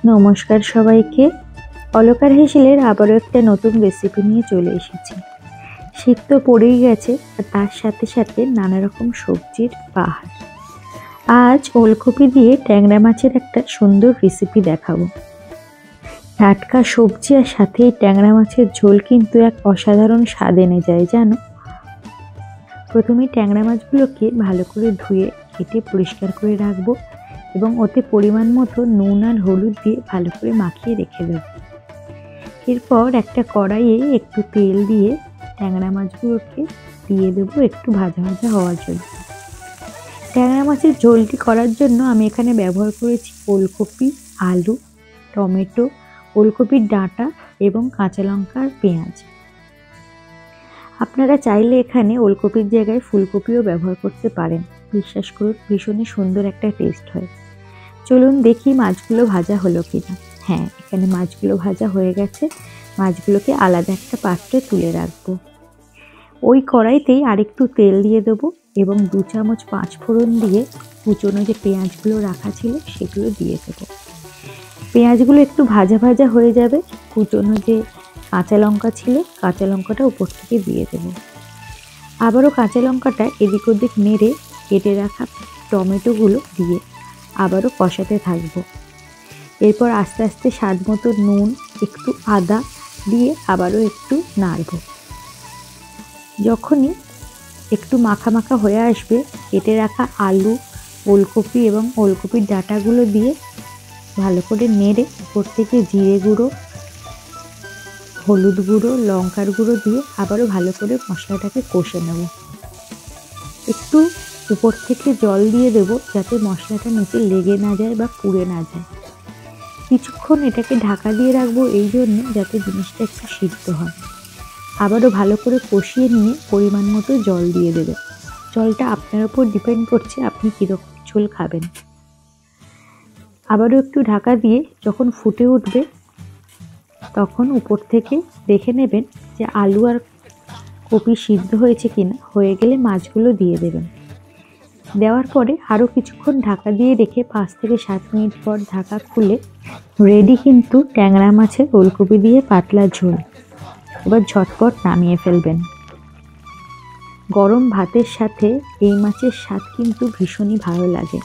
নমস্কার সবাইকে। অলকার হেসেলের আবারও একটা নতুন রেসিপি নিয়ে চলে এসেছি। শীত তো পড়েই গেছে, আর তার সাথে সাথে নানা রকম সবজির বাহার। আজ ওলকপি দিয়ে ট্যাংরা মাছের একটা সুন্দর রেসিপি দেখাবো। টাটকা সবজি আর সাথে এই ট্যাংরা মাছের ঝোল কিন্তু এক অসাধারণ স্বাদ এনে যায় জানো। প্রথমে ট্যাংরা মাছগুলোকে ভালো করে ধুয়ে কেটে পরিষ্কার করে রাখবো এবং ওতে পরিমাণ মতো নুন আর হলুদ দিয়ে ভালো করে মাখিয়ে রেখে দেব। এরপর একটা কড়াইয়ে একটু তেল দিয়ে ট্যাংরা মাছগুলোকে দিয়ে দেবো একটু ভাজা ভাজা হওয়ার জন্য। ট্যাংরা মাছের ঝোলটি করার জন্য আমি এখানে ব্যবহার করেছি ওলকপি, আলু, টমেটো, ওলকপির ডাঁটা এবং কাঁচা লঙ্কা আর পেঁয়াজ। আপনারা চাইলে এখানে ওলকপির জায়গায় ফুলকপিও ব্যবহার করতে পারেন। বিশ্বাস করুন, ভীষণই সুন্দর একটা টেস্ট হয়। চলুন দেখি মাছগুলো ভাজা হলো কিনা। হ্যাঁ, এখানে মাছগুলো ভাজা হয়ে গেছে। মাছগুলোকে আলাদা একটা পাত্রে তুলে রাখবো। ওই কড়াইতেই আরেকটু তেল দিয়ে দেবো এবং 2 চামচ 5 ফোড়ন দিয়ে কুচনো যে পেঁয়াজগুলো রাখা ছিল সেগুলো দিয়ে দেবো। পেঁয়াজগুলো একটু ভাজা ভাজা হয়ে যাবে, কুচনো যে কাঁচা লঙ্কা ছিল কাঁচা লঙ্কাটা উপর থেকে দিয়ে দেবো। আবারও কাঁচা লঙ্কাটা এদিক ওদিক নেড়ে কেটে রাখা টমেটোগুলো দিয়ে আবারও কষাতে থাকবো। এরপর আস্তে আস্তে স্বাদ মতো নুন, একটু আদা দিয়ে আবারও একটু নাড়ব। যখনই একটু মাখা মাখা হয়ে আসবে, কেটে রাখা আলু, ওলকপি এবং ওলকপির ডাঁটাগুলো দিয়ে ভালো করে নেড়ে উপর থেকে জিরে গুঁড়ো, হলুদ গুঁড়ো, লঙ্কার গুঁড়ো দিয়ে আবারও ভালো করে মশলাটাকে কষে নেব। একটু উপর থেকে জল দিয়ে দেব যাতে মশলাটা নিচে লেগে না যায় বা পুড়ে না যায়। কিছুক্ষণ এটাকে ঢাকা দিয়ে রাখবো এই জন্য যাতে জিনিসটা একটু সিদ্ধ হয়। আবারও ভালো করে কষিয়ে নিয়ে পরিমাণ মতো জল দিয়ে দেবে। জলটা আপনার উপর ডিপেন্ড করছে আপনি কীরকম ঝোল খাবেন। আবারও একটু ঢাকা দিয়ে যখন ফুটে উঠবে তখন উপর থেকে দেখে নেবেন যে আলু আর কপি সিদ্ধ হয়েছে কিনা। হয়ে গেলে মাছগুলো দিয়ে দেবেন। দেওয়ার পরে আরও কিছুক্ষণ ঢাকা দিয়ে রেখে 5 থেকে 7 মিনিট পর ঢাকা খুলে রেডি কিন্তু ট্যাংরা মাছের ওলকপি দিয়ে পাতলা ঝোল। এবার ঝটপট নামিয়ে ফেলবেন। গরম ভাতের সাথে এই মাছের স্বাদ কিন্তু ভীষণই ভালো লাগে।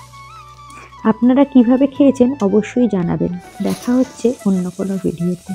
আপনারা কিভাবে খেয়েছেন অবশ্যই জানাবেন। দেখা হচ্ছে অন্য কোনো ভিডিওতে।